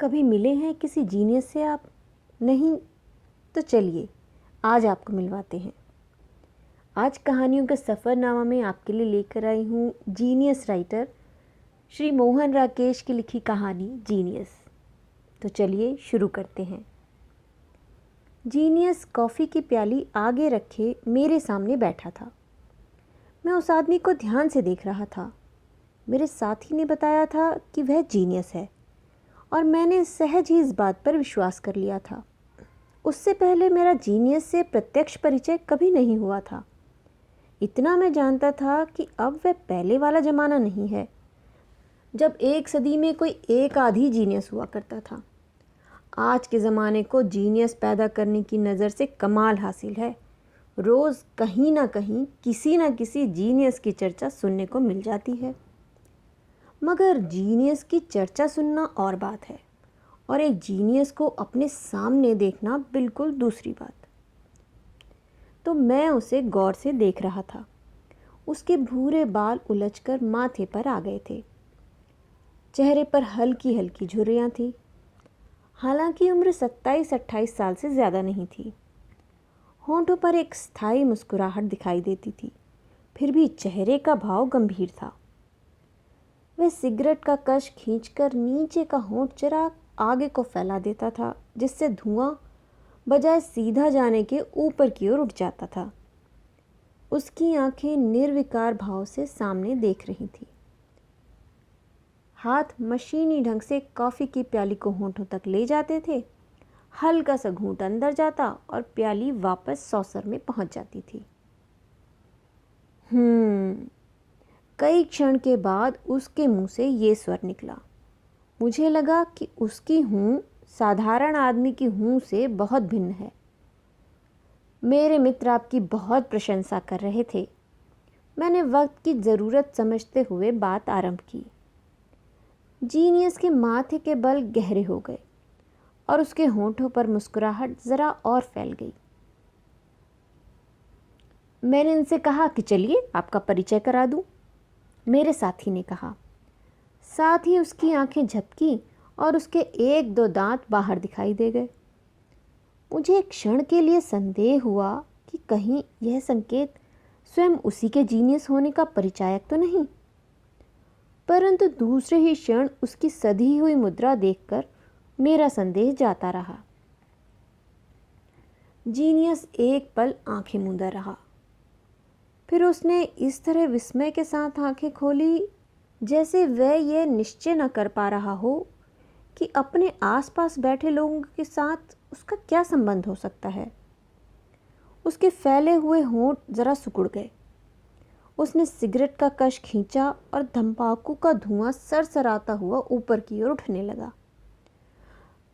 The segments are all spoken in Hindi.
कभी मिले हैं किसी जीनियस से आप? नहीं? तो चलिए आज आपको मिलवाते हैं। आज कहानियों के सफ़रनामा में आपके लिए लेकर आई हूँ जीनियस राइटर श्री मोहन राकेश की लिखी कहानी जीनियस। तो चलिए शुरू करते हैं। जीनियस कॉफ़ी की प्याली आगे रखे मेरे सामने बैठा था। मैं उस आदमी को ध्यान से देख रहा था। मेरे साथी ने बताया था कि वह जीनियस है और मैंने सहज ही इस बात पर विश्वास कर लिया था। उससे पहले मेरा जीनियस से प्रत्यक्ष परिचय कभी नहीं हुआ था। इतना मैं जानता था कि अब वह पहले वाला ज़माना नहीं है जब एक सदी में कोई एक आधी जीनियस हुआ करता था। आज के ज़माने को जीनियस पैदा करने की नज़र से कमाल हासिल है। रोज़ कहीं ना कहीं किसी न किसी जीनियस की चर्चा सुनने को मिल जाती है। मगर जीनियस की चर्चा सुनना और बात है और एक जीनियस को अपने सामने देखना बिल्कुल दूसरी बात। तो मैं उसे गौर से देख रहा था। उसके भूरे बाल उलझकर माथे पर आ गए थे। चेहरे पर हल्की हल्की झुर्रियाँ थीं। हालांकि उम्र 27-28 साल से ज़्यादा नहीं थी। होंठों पर एक स्थायी मुस्कुराहट दिखाई देती थी, फिर भी चेहरे का भाव गंभीर था। वह सिगरेट का कश खींचकर नीचे का होंठ जरा आगे को फैला देता था, जिससे धुआं बजाय सीधा जाने के ऊपर की ओर उठ जाता था। उसकी आंखें निर्विकार भाव से सामने देख रही थी। हाथ मशीनी ढंग से कॉफ़ी की प्याली को होंठों तक ले जाते थे। हल्का सा घूंट अंदर जाता और प्याली वापस सॉसर में पहुंच जाती थी। कई क्षण के बाद उसके मुंह से ये स्वर निकला। मुझे लगा कि उसकी हूँ साधारण आदमी की हूँ से बहुत भिन्न है। मेरे मित्र आपकी बहुत प्रशंसा कर रहे थे। मैंने वक्त की ज़रूरत समझते हुए बात आरंभ की। जीनियस के माथे के बल गहरे हो गए और उसके होंठों पर मुस्कुराहट ज़रा और फैल गई। मैंने इनसे कहा कि चलिए आपका परिचय करा दूं, मेरे साथी ने कहा। साथ ही उसकी आंखें झपकी और उसके एक दो दांत बाहर दिखाई दे गए। मुझे एक क्षण के लिए संदेह हुआ कि कहीं यह संकेत स्वयं उसी के जीनियस होने का परिचायक तो नहीं, परंतु दूसरे ही क्षण उसकी सधी हुई मुद्रा देखकर मेरा संदेह जाता रहा। जीनियस एक पल आंखें मूंदा रहा, फिर उसने इस तरह विस्मय के साथ आंखें खोली जैसे वह यह निश्चय न कर पा रहा हो कि अपने आसपास बैठे लोगों के साथ उसका क्या संबंध हो सकता है। उसके फैले हुए होंठ जरा सिकुड़ गए। उसने सिगरेट का कश खींचा और तंबाकू का धुआं सरसराता हुआ ऊपर की ओर उठने लगा।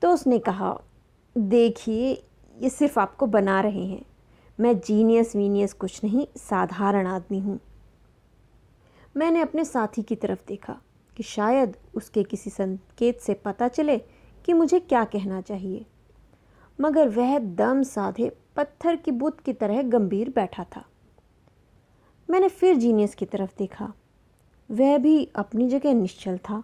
तो उसने कहा, देखिए ये सिर्फ आपको बना रहे हैं। मैं जीनियस वीनियस कुछ नहीं, साधारण आदमी हूँ। मैंने अपने साथी की तरफ देखा कि शायद उसके किसी संकेत से पता चले कि मुझे क्या कहना चाहिए, मगर वह दम साधे पत्थर की बुत की तरह गंभीर बैठा था। मैंने फिर जीनियस की तरफ देखा। वह भी अपनी जगह निश्चल था।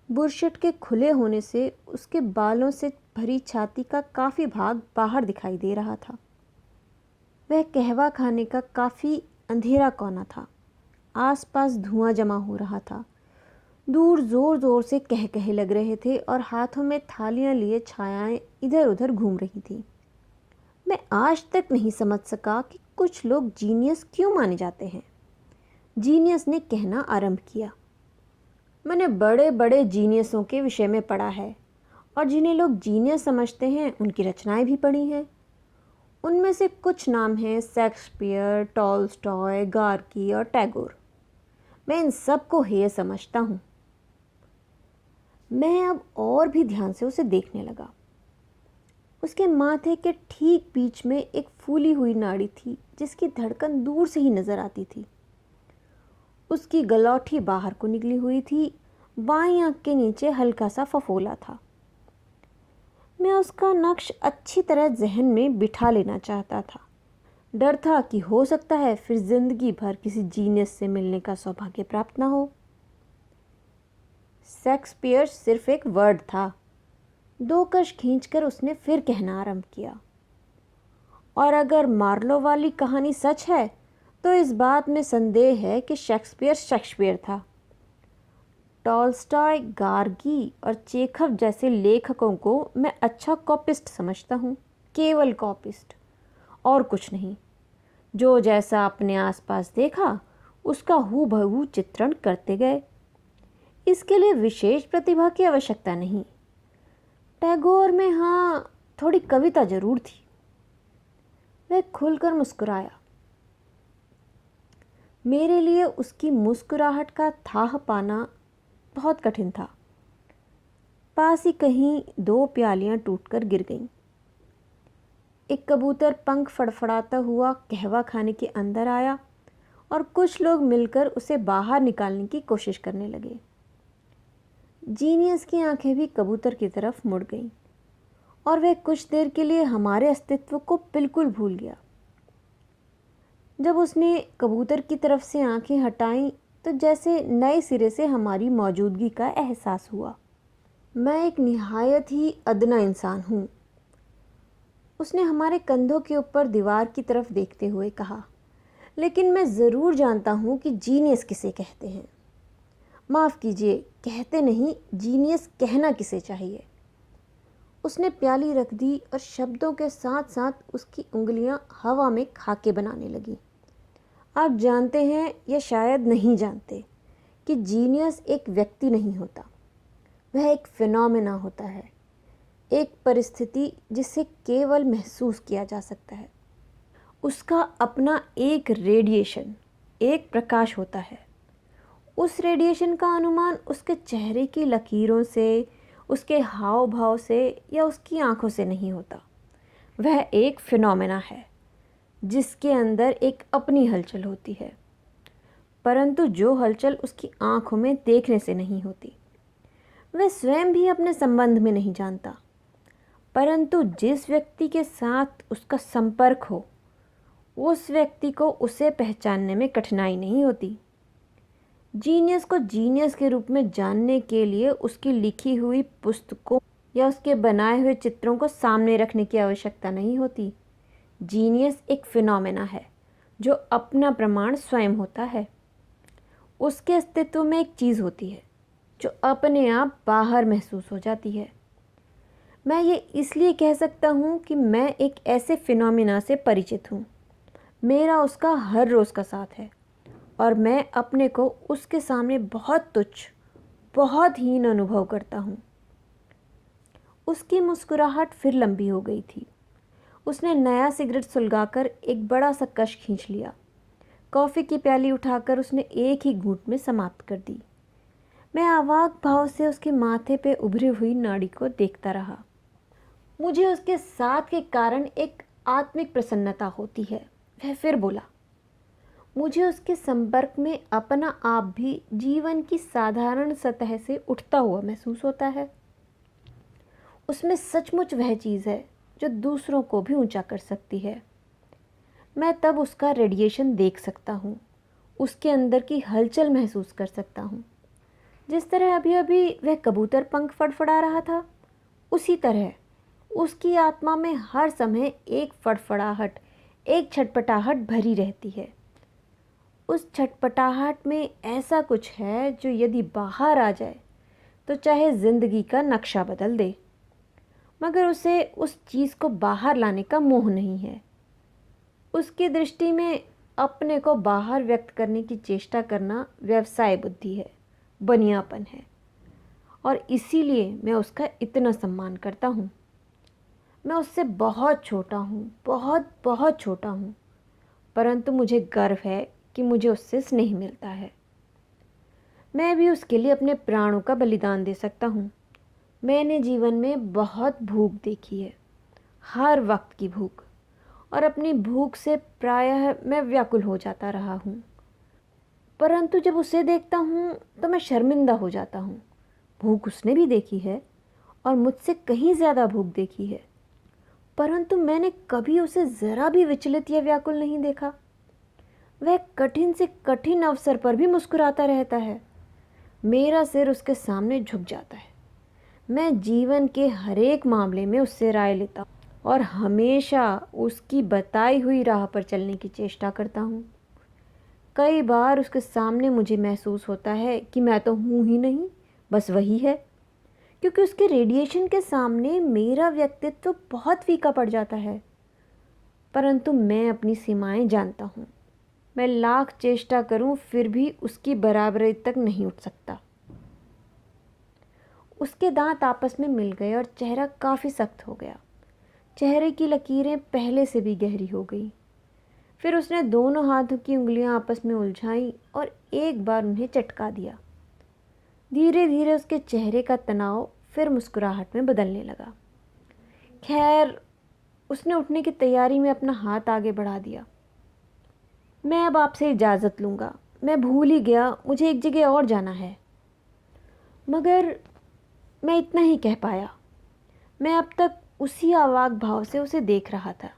बुरशट के खुले होने से उसके बालों से भरी छाती का काफ़ी भाग बाहर दिखाई दे रहा था। वह कहवा खाने का काफ़ी अंधेरा कोना था। आसपास धुआं जमा हो रहा था। दूर ज़ोर ज़ोर से कह कहे लग रहे थे और हाथों में थालियां लिए छायाएं इधर उधर घूम रही थी। मैं आज तक नहीं समझ सका कि कुछ लोग जीनियस क्यों माने जाते हैं। जीनियस ने कहना आरंभ किया, मैंने बड़े बड़े जीनियसों के विषय में पढ़ा है और जिन्हें लोग जीनियस समझते हैं उनकी रचनाएं भी पढ़ी हैं। उनमें से कुछ नाम हैं शेक्सपियर, टॉल्स्टॉय, गार्की और टैगोर। मैं इन सब को हेय समझता हूँ। मैं अब और भी ध्यान से उसे देखने लगा। उसके माथे के ठीक बीच में एक फूली हुई नाड़ी थी जिसकी धड़कन दूर से ही नजर आती थी। उसकी गलौठी बाहर को निकली हुई थी। बाईं आंख के नीचे हल्का सा फफोला था। मैं उसका नक्श अच्छी तरह जहन में बिठा लेना चाहता था। डर था कि हो सकता है फिर जिंदगी भर किसी जीनियस से मिलने का सौभाग्य प्राप्त न हो। शेक्सपियर सिर्फ एक वर्ड था, दो कश खींचकर उसने फिर कहना आरंभ किया, और अगर मार्लो वाली कहानी सच है तो इस बात में संदेह है कि शेक्सपियर था। टॉलस्टॉय, गार्गी और चेखव जैसे लेखकों को मैं अच्छा कॉपिस्ट समझता हूँ, केवल कॉपिस्ट और कुछ नहीं। जो जैसा अपने आसपास देखा उसका हूबहू चित्रण करते गए। इसके लिए विशेष प्रतिभा की आवश्यकता नहीं। टैगोर में हाँ, थोड़ी कविता जरूर थी। वह खुलकर मुस्कुराया। मेरे लिए उसकी मुस्कुराहट का थाह पाना बहुत कठिन था। पास ही कहीं दो प्यालियां टूटकर गिर गईं। एक कबूतर पंख फड़फड़ाता हुआ कहवा खाने के अंदर आया और कुछ लोग मिलकर उसे बाहर निकालने की कोशिश करने लगे। जीनियस की आंखें भी कबूतर की तरफ मुड़ गईं और वह कुछ देर के लिए हमारे अस्तित्व को बिल्कुल भूल गया। जब उसने कबूतर की तरफ से आंखें हटाईं तो जैसे नए सिरे से हमारी मौजूदगी का एहसास हुआ। मैं एक निहायत ही अदना इंसान हूँ, उसने हमारे कंधों के ऊपर दीवार की तरफ देखते हुए कहा, लेकिन मैं ज़रूर जानता हूँ कि जीनियस किसे कहते हैं। माफ़ कीजिए, कहते नहीं, जीनियस कहना किसे चाहिए। उसने प्याली रख दी और शब्दों के साथ साथ उसकी उंगलियां हवा में खाके बनाने लगी। आप जानते हैं या शायद नहीं जानते कि जीनियस एक व्यक्ति नहीं होता, वह एक फिनोमेना होता है, एक परिस्थिति जिसे केवल महसूस किया जा सकता है। उसका अपना एक रेडिएशन, एक प्रकाश होता है। उस रेडिएशन का अनुमान उसके चेहरे की लकीरों से, उसके हाव भाव से या उसकी आंखों से नहीं होता। वह एक फिनोमेना है जिसके अंदर एक अपनी हलचल होती है, परंतु जो हलचल उसकी आंखों में देखने से नहीं होती। वह स्वयं भी अपने संबंध में नहीं जानता, परंतु जिस व्यक्ति के साथ उसका संपर्क हो उस व्यक्ति को उसे पहचानने में कठिनाई नहीं होती। जीनियस को जीनियस के रूप में जानने के लिए उसकी लिखी हुई पुस्तकों या उसके बनाए हुए चित्रों को सामने रखने की आवश्यकता नहीं होती। जीनियस एक फिनोमेना है जो अपना प्रमाण स्वयं होता है। उसके अस्तित्व में एक चीज़ होती है जो अपने आप बाहर महसूस हो जाती है। मैं ये इसलिए कह सकता हूँ कि मैं एक ऐसे फिनोमेना से परिचित हूँ। मेरा उसका हर रोज़ का साथ है और मैं अपने को उसके सामने बहुत तुच्छ, बहुत हीन अनुभव करता हूँ। उसकी मुस्कुराहट फिर लंबी हो गई थी। उसने नया सिगरेट सुलगाकर एक बड़ा सा कश खींच लिया। कॉफ़ी की प्याली उठाकर उसने एक ही घूंट में समाप्त कर दी। मैं अवाक भाव से उसके माथे पे उभरी हुई नाड़ी को देखता रहा। मुझे उसके साथ के कारण एक आत्मिक प्रसन्नता होती है। वह फिर बोला, मुझे उसके संपर्क में अपना आप भी जीवन की साधारण सतह से उठता हुआ महसूस होता है। उसमें सचमुच वह चीज़ है जो दूसरों को भी ऊंचा कर सकती है। मैं तब उसका रेडिएशन देख सकता हूँ, उसके अंदर की हलचल महसूस कर सकता हूँ। जिस तरह अभी अभी वह कबूतर पंख फड़फड़ा रहा था, उसी तरह उसकी आत्मा में हर समय एक फड़फड़ाहट, एक छटपटाहट भरी रहती है। उस छटपटाहट में ऐसा कुछ है जो यदि बाहर आ जाए तो चाहे ज़िंदगी का नक्शा बदल दे, मगर उसे उस चीज़ को बाहर लाने का मोह नहीं है। उसकी दृष्टि में अपने को बाहर व्यक्त करने की चेष्टा करना व्यवसाय बुद्धि है, बनियापन है, और इसीलिए मैं उसका इतना सम्मान करता हूँ। मैं उससे बहुत छोटा हूँ, बहुत बहुत छोटा हूँ, परंतु मुझे गर्व है कि मुझे उससे स्नेह मिलता है। मैं भी उसके लिए अपने प्राणों का बलिदान दे सकता हूँ। मैंने जीवन में बहुत भूख देखी है, हर वक्त की भूख, और अपनी भूख से प्रायः मैं व्याकुल हो जाता रहा हूँ। परंतु जब उसे देखता हूँ तो मैं शर्मिंदा हो जाता हूँ। भूख उसने भी देखी है और मुझसे कहीं ज़्यादा भूख देखी है, परंतु मैंने कभी उसे ज़रा भी विचलित या व्याकुल नहीं देखा। वह कठिन से कठिन अवसर पर भी मुस्कुराता रहता है। मेरा सिर उसके सामने झुक जाता है। मैं जीवन के हर एक मामले में उससे राय लेता हूँ और हमेशा उसकी बताई हुई राह पर चलने की चेष्टा करता हूँ। कई बार उसके सामने मुझे महसूस होता है कि मैं तो हूँ ही नहीं, बस वही है, क्योंकि उसके रेडिएशन के सामने मेरा व्यक्तित्व बहुत फीका पड़ जाता है। परंतु मैं अपनी सीमाएं जानता हूँ। मैं लाख चेष्टा करूँ फिर भी उसकी बराबरी तक नहीं उठ सकता। उसके दांत आपस में मिल गए और चेहरा काफ़ी सख्त हो गया। चेहरे की लकीरें पहले से भी गहरी हो गई। फिर उसने दोनों हाथों की उंगलियां आपस में उलझाईं और एक बार उन्हें चटका दिया। धीरे धीरे उसके चेहरे का तनाव फिर मुस्कुराहट में बदलने लगा। खैर, उसने उठने की तैयारी में अपना हाथ आगे बढ़ा दिया। मैं अब आपसे इजाज़त लूँगा, मैं भूल ही गया, मुझे एक जगह और जाना है। मगर मैं इतना ही कह पाया। मैं अब तक उसी अवाक भाव से उसे देख रहा था।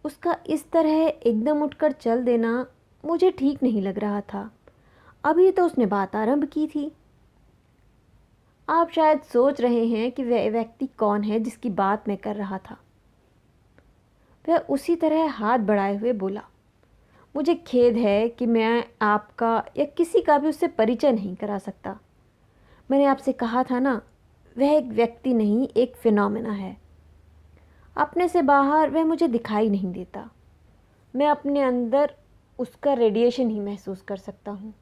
उसका इस तरह एकदम उठकर चल देना मुझे ठीक नहीं लग रहा था। अभी तो उसने बात आरंभ की थी। आप शायद सोच रहे हैं कि वह व्यक्ति कौन है जिसकी बात मैं कर रहा था। वह उसी तरह हाथ बढ़ाए हुए बोला, मुझे खेद है कि मैं आपका या किसी का भी उससे परिचय नहीं करा सकता। मैंने आपसे कहा था ना, वह एक व्यक्ति नहीं, एक फिनोमेना है। अपने से बाहर वह मुझे दिखाई नहीं देता। मैं अपने अंदर उसका रेडिएशन ही महसूस कर सकता हूँ।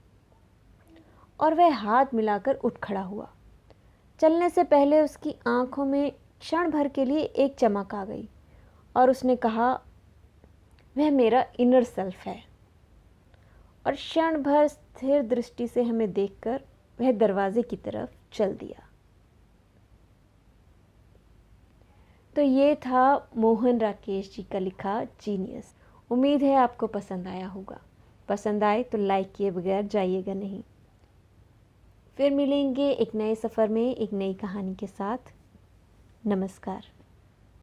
और वह हाथ मिलाकर उठ खड़ा हुआ। चलने से पहले उसकी आंखों में क्षण भर के लिए एक चमक आ गई और उसने कहा, वह मेरा इनर सेल्फ है। और क्षण भर स्थिर दृष्टि से हमें देखकर वह दरवाजे की तरफ चल दिया। तो ये था मोहन राकेश जी का लिखा जीनियस। उम्मीद है आपको पसंद आया होगा। पसंद आए तो लाइक किए बगैर जाइएगा नहीं। फिर मिलेंगे एक नए सफ़र में एक नई कहानी के साथ। नमस्कार।